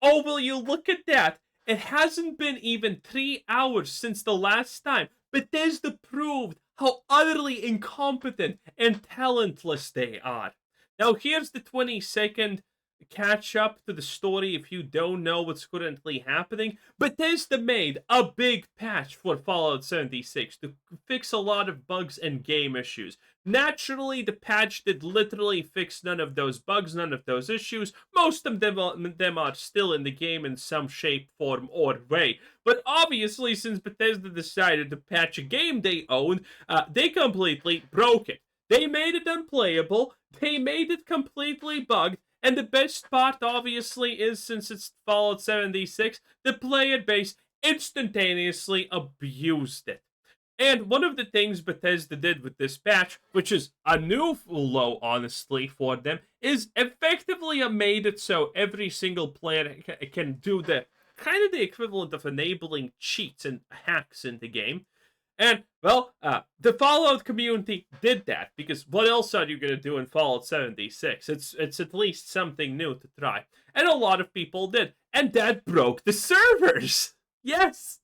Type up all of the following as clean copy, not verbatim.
Oh, will you look at that? It hasn't been even 3 hours since the last time Bethesda proved how utterly incompetent and talentless they are. Now, here's the 20-second catch up to the story if you don't know what's currently happening. Bethesda made a big patch for Fallout 76 to fix a lot of bugs and game issues. Naturally, the patch did literally fix none of those bugs, none of those issues. Most of them are still in the game in some shape, form, or way. But obviously, since Bethesda decided to patch a game they own, they completely broke it. They made it unplayable, they made it completely bugged, and the best part, obviously, is since it's Fallout 76, the player base instantaneously abused it. And one of the things Bethesda did with this patch, which is a new low, honestly, for them, is effectively made it so every single player can do the kind of the equivalent of enabling cheats and hacks in the game. And, well, the Fallout community did that, because what else are you going to do in Fallout 76? It's at least something new to try. And a lot of people did. And that broke the servers! Yes!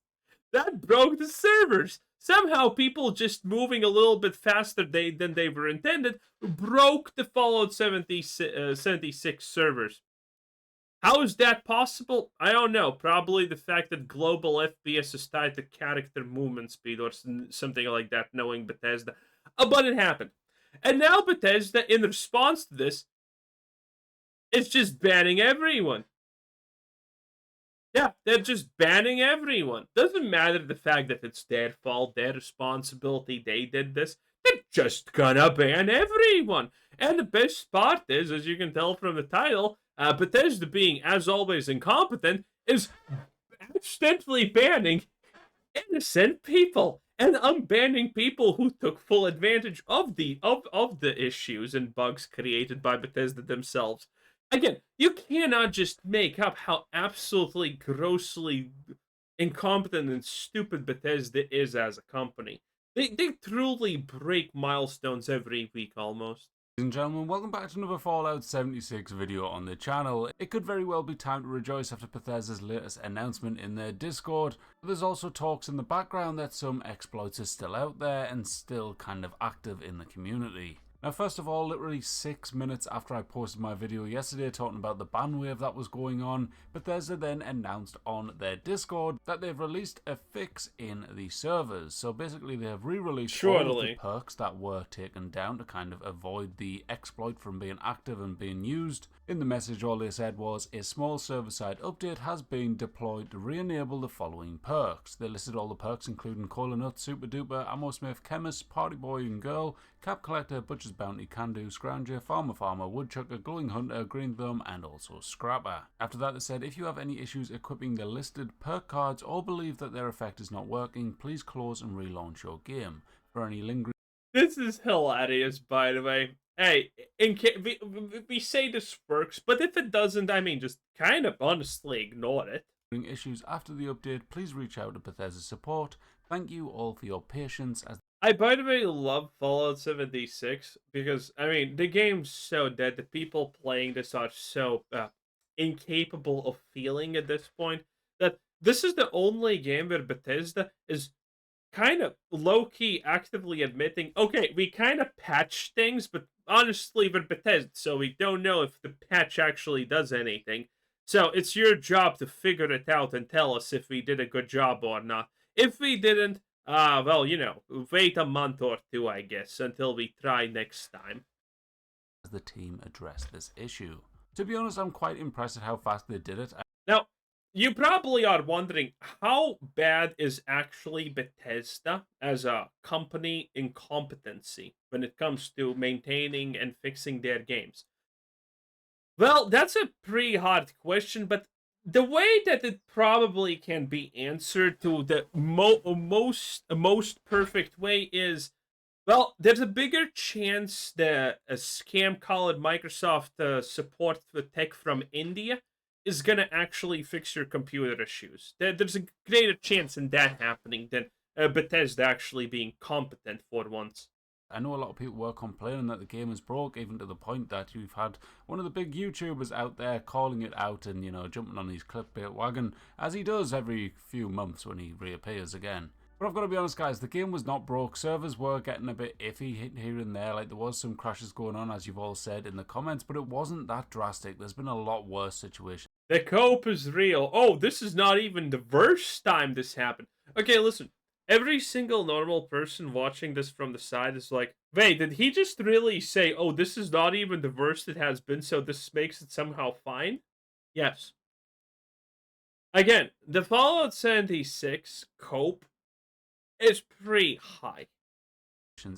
That broke the servers! Somehow people just moving a little bit faster than they were intended broke the Fallout 76 servers. How is that possible? I don't know. Probably the fact that global FPS is tied to character movement speed or something like that, knowing Bethesda. But it happened. And now Bethesda, in response to this, is just banning everyone. Yeah, they're just banning everyone. Doesn't matter the fact that it's their fault, their responsibility, they did this. They're just gonna ban everyone. And the best part is, as you can tell from the title, Bethesda being, as always, incompetent, is accidentally banning innocent people and unbanning people who took full advantage of the issues and bugs created by Bethesda themselves. Again, you cannot just make up how absolutely grossly incompetent and stupid Bethesda is as a company. They truly break milestones every week almost. Ladies and gentlemen, welcome back to another Fallout 76 video on the channel. It could very well be time to rejoice after Bethesda's latest announcement in their Discord. There's also talks in the background that some exploits are still out there and still kind of active in the community. Now, first of all, literally 6 minutes after I posted my video yesterday talking about the ban wave that was going on, Bethesda then announced on their Discord that they've released a fix in the servers. So basically they have re-released all of the perks that were taken down to kind of avoid the exploit from being active and being used. In the message, all they said was, a small server-side update has been deployed to re-enable the following perks. They listed all the perks including Cola Nut, Super Duper, Ammo Smith, Chemist, Party Boy and Girl, Cap Collector, Butcher's Bounty, Can-Do, Scrounger, Farmer, Woodchucker, Glowing Hunter, Green Thumb, and also Scrapper. After that, they said, if you have any issues equipping the listed perk cards or believe that their effect is not working, please close and relaunch your game. For any lingering... This is hilarious, by the way. Hey, we say this works, but if it doesn't, I mean, just kind of honestly ignore it. Issues after the update, please reach out to Bethesda support. Thank you all for your patience. I, by the way, love Fallout 76 because, I mean, the game's so dead. The people playing this are so incapable of feeling at this point that this is the only game where Bethesda is kind of low-key actively admitting, okay, we kind of patch things, but honestly, we're Bethesda, so we don't know if the patch actually does anything. So it's your job to figure it out and tell us if we did a good job or not. If we didn't, well, you know, wait a month or two, I guess, until we try next time. As the team addressed this issue. To be honest, I'm quite impressed at how fast they did it. Now, you probably are wondering, how bad is actually Bethesda as a company incompetency when it comes to maintaining and fixing their games? Well, that's a pretty hard question, but the way that it probably can be answered to the most perfect way is, well, there's a bigger chance that a scam called Microsoft support for tech from India is going to actually fix your computer issues. There's a greater chance in that happening than Bethesda actually being competent for once. I know a lot of people were complaining that the game is broke, even to the point that you've had one of the big YouTubers out there calling it out and, you know, jumping on his clickbait wagon, as he does every few months when he reappears again. But I've got to be honest, guys, the game was not broke. Servers were getting a bit iffy here and there. Like, there was some crashes going on, as you've all said in the comments, but it wasn't that drastic. There's been a lot worse situations. The cope is real. Oh, this is not even the first time this happened. Okay, listen. Every single normal person watching this from the side is like, wait, did he just really say, oh, this is not even the worst it has been, so this makes it somehow fine? Yes. Again, the Fallout 76 cope is pretty high.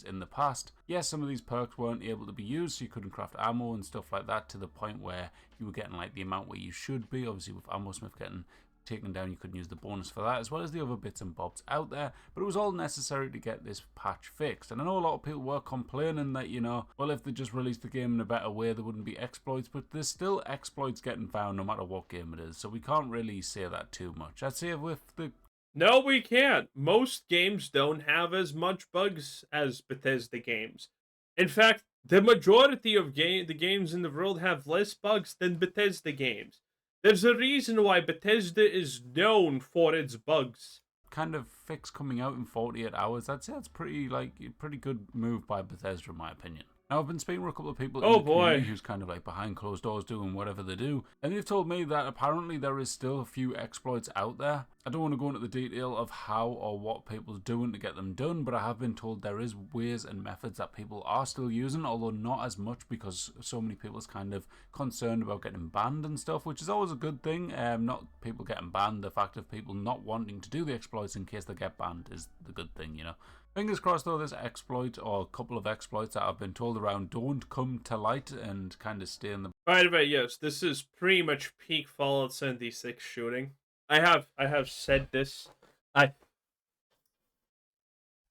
In the past. Yes, some of these perks weren't able to be used, so you couldn't craft ammo and stuff like that, to the point where you were getting like the amount where you should be. Obviously with Ammo Smith getting taken down, you couldn't use the bonus for that, as well as the other bits and bobs out there, but it was all necessary to get this patch fixed. And I know a lot of people were complaining that, you know, well, if they just released the game in a better way, there wouldn't be exploits, but there's still exploits getting found no matter what game it is, so we can't really say that too much. I'd say with the No, we can't. Most games don't have as much bugs as Bethesda games. In fact, the majority of the games in the world have less bugs than Bethesda games. There's a reason why Bethesda is known for its bugs. kind of fix coming out in 48 hours, I'd say that's pretty good move by Bethesda in my opinion. Now, I've been speaking with a couple of people in the community who's kind of like behind closed doors doing whatever they do, and they've told me that apparently there is still a few exploits out there. I don't want to go into the detail of how or what people's doing to get them done, but I have been told there is ways and methods that people are still using, although not as much because so many people's kind of concerned about getting banned and stuff, which is always a good thing. Not people getting banned, the fact of people not wanting to do the exploits in case they get banned is the good thing, you know. Fingers crossed though, this exploit or a couple of exploits that I've been told around don't come to light and kind of stay in the... By the way, yes, this is pretty much peak Fallout 76 shooting. I have said this. A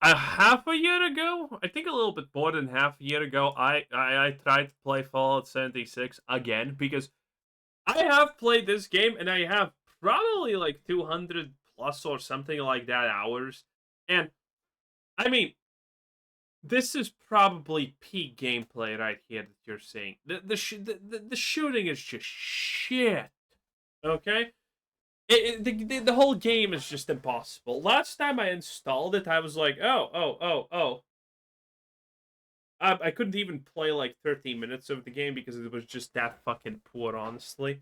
half a year ago, I think a little bit more than half a year ago, I tried to play Fallout 76 again because I have played this game and I have probably like 200 plus or something like that hours. And I mean, this is probably peak gameplay right here that you're seeing. The shooting is just shit. Okay? The whole game is just impossible. Last time I installed it, I was like, oh. I couldn't even play like 13 minutes of the game because it was just that fucking poor, honestly.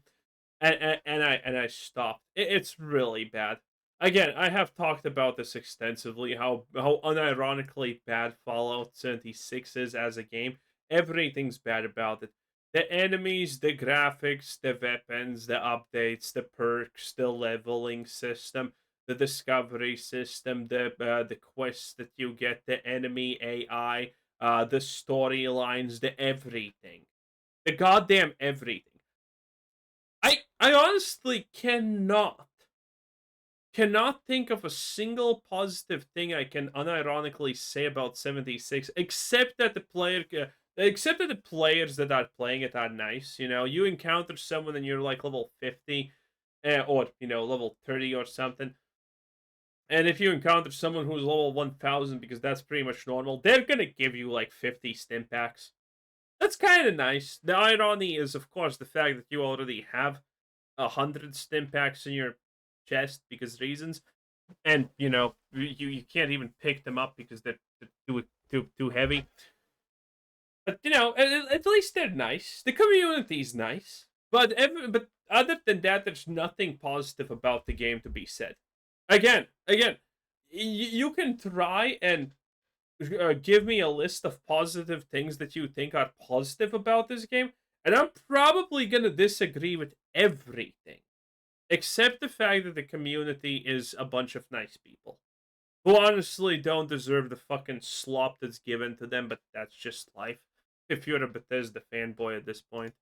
And I stopped. It's really bad. Again, I have talked about this extensively, how unironically bad Fallout 76 is as a game. Everything's bad about it. The enemies, the graphics, the weapons, the updates, the perks, the leveling system, the discovery system, the quests that you get, the enemy AI, the storylines, the everything. The goddamn everything. I honestly cannot think of a single positive thing I can unironically say about 76, except that the players that are playing it are nice. You know, you encounter someone and you're like level 50, or you know, level 30 or something. And if you encounter someone who's level 1000, because that's pretty much normal, they're gonna give you like 50 stim packs. That's kind of nice. The irony is, of course, the fact that you already have 100 stim packs in your chest because reasons, and you know you can't even pick them up because they're too heavy. But you know, at least they're nice. The community's nice, but other than that, there's nothing positive about the game to be said. Again, you can try and give me a list of positive things that you think are positive about this game, and I'm probably gonna disagree with everything. Except the fact that the community is a bunch of nice people. Who honestly don't deserve the fucking slop that's given to them, but that's just life. If you're a Bethesda fanboy at this point.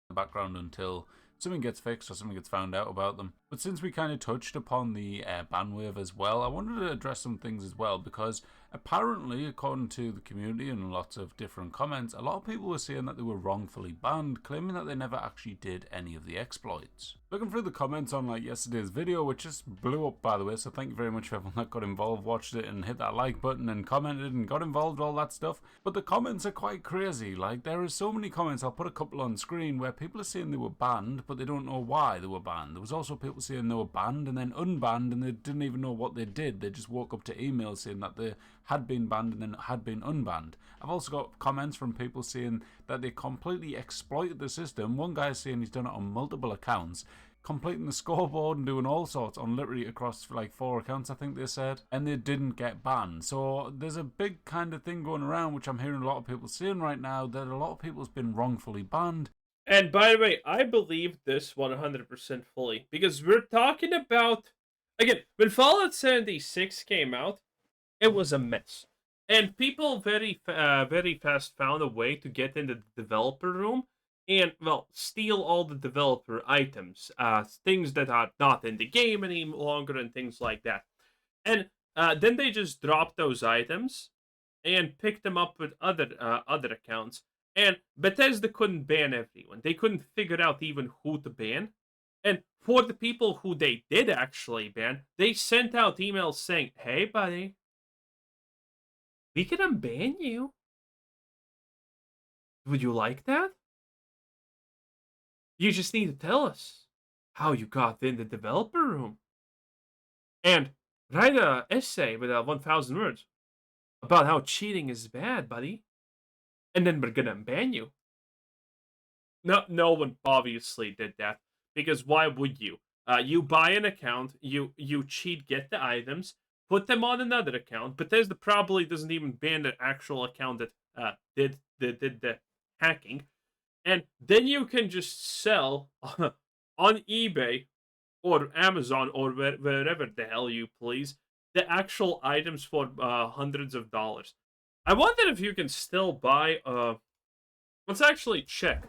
The background until something gets fixed or something gets found out about them. But since we kind of touched upon the ban wave as well, I wanted to address some things as well, because apparently, according to the community and lots of different comments, a lot of people were saying that they were wrongfully banned, claiming that they never actually did any of the exploits. Looking through the comments on like yesterday's video, which just blew up by the way, so thank you very much for everyone that got involved, watched it and hit that like button and commented and got involved, all that stuff. But the comments are quite crazy. Like, there are so many comments, I'll put a couple on screen, where people are saying they were banned, but they don't know why they were banned. There was also people saying they were banned and then unbanned, and they didn't even know what they did. They just woke up to emails saying that they had been banned and then had been unbanned. I've also got comments from people saying that they completely exploited the system. One guy is saying he's done it on multiple accounts, completing the scoreboard and doing all sorts on literally across like 4 accounts, I think they said, and they didn't get banned. So there's a big kind of thing going around, which I'm hearing a lot of people saying right now, that a lot of people's been wrongfully banned. And by the way, I believe this 100% fully, because we're talking about, again, when Fallout 76 came out, it was a mess. And people very fast found a way to get in the developer room and, well, steal all the developer items, things that are not in the game any longer and things like that. And then they just dropped those items and picked them up with other accounts. And Bethesda couldn't ban everyone. They couldn't figure out even who to ban. And for the people who they did actually ban, they sent out emails saying, "Hey, buddy, we can unban you. Would you like that? You just need to tell us how you got in the developer room and write a essay with 1,000 words about how cheating is bad, buddy. And then we're gonna ban you." No one obviously did that, because why would you? You buy an account, you cheat, get the items, put them on another account. Bethesda probably doesn't even ban the actual account that did the hacking, and then you can just sell on eBay or Amazon or wherever the hell you please the actual items for hundreds of dollars. I wonder if you can still buy. Let's actually check.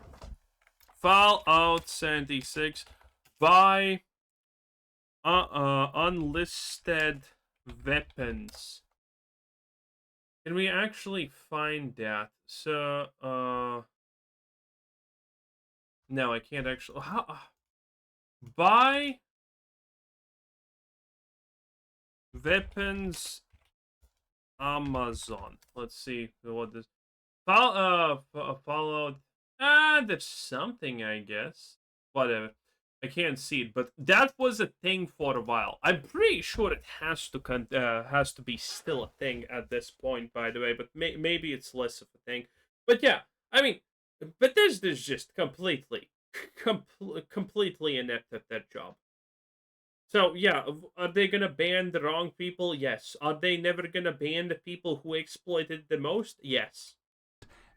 Fallout 76 buy unlisted weapons. Can we actually find that? So no, I can't actually. How buy weapons Amazon. Let's see what this Fallout. There's something, I guess. Whatever. I can't see it, but that was a thing for a while. I'm pretty sure it has to be still a thing at this point, by the way. But maybe it's less of a thing. But yeah, I mean, Bethesda's just completely inept at that job. So yeah, are they gonna ban the wrong people? Yes. Are they never gonna ban the people who exploited the most? Yes.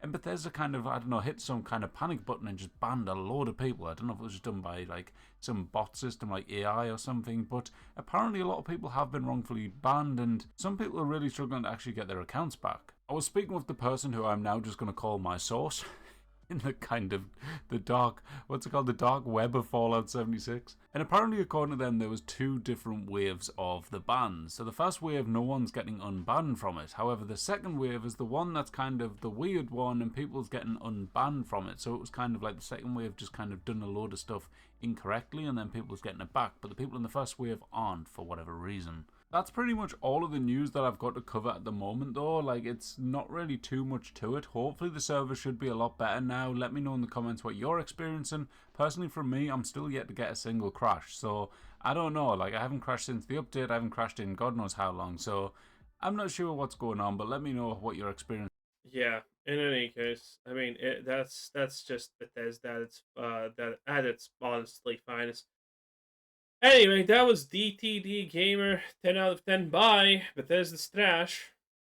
And Bethesda kind of, I don't know, hit some kind of panic button and just banned a load of people. I don't know if it was just done by like some bot system like AI or something, but apparently a lot of people have been wrongfully banned, and some people are really struggling to actually get their accounts back. I was speaking with the person who I'm now just going to call my source in the kind of the dark, what's it called, the dark web of Fallout 76. And apparently, according to them, there was 2 different waves of the bans. So the first wave, no one's getting unbanned from it. However, the second wave is the one that's kind of the weird one, and people's getting unbanned from it. So it was kind of like the second wave just kind of done a load of stuff incorrectly, and then people's getting it back. But the people in the first wave aren't, for whatever reason. That's pretty much all of the news that I've got to cover at the moment though. Like, it's not really too much to it. Hopefully the server should be a lot better now. Let me know in the comments what you're experiencing. Personally, for me, I'm still yet to get a single crash. So, I don't know. Like, I haven't crashed since the update. I haven't crashed in God knows how long. So, I'm not sure what's going on, but let me know what you're experiencing. Yeah. In any case, I mean, that's just Bethesda. It's that at its honestly finest. Anyway, that was DTD Gamer 10 out of 10. Bye. Bethesda's trash.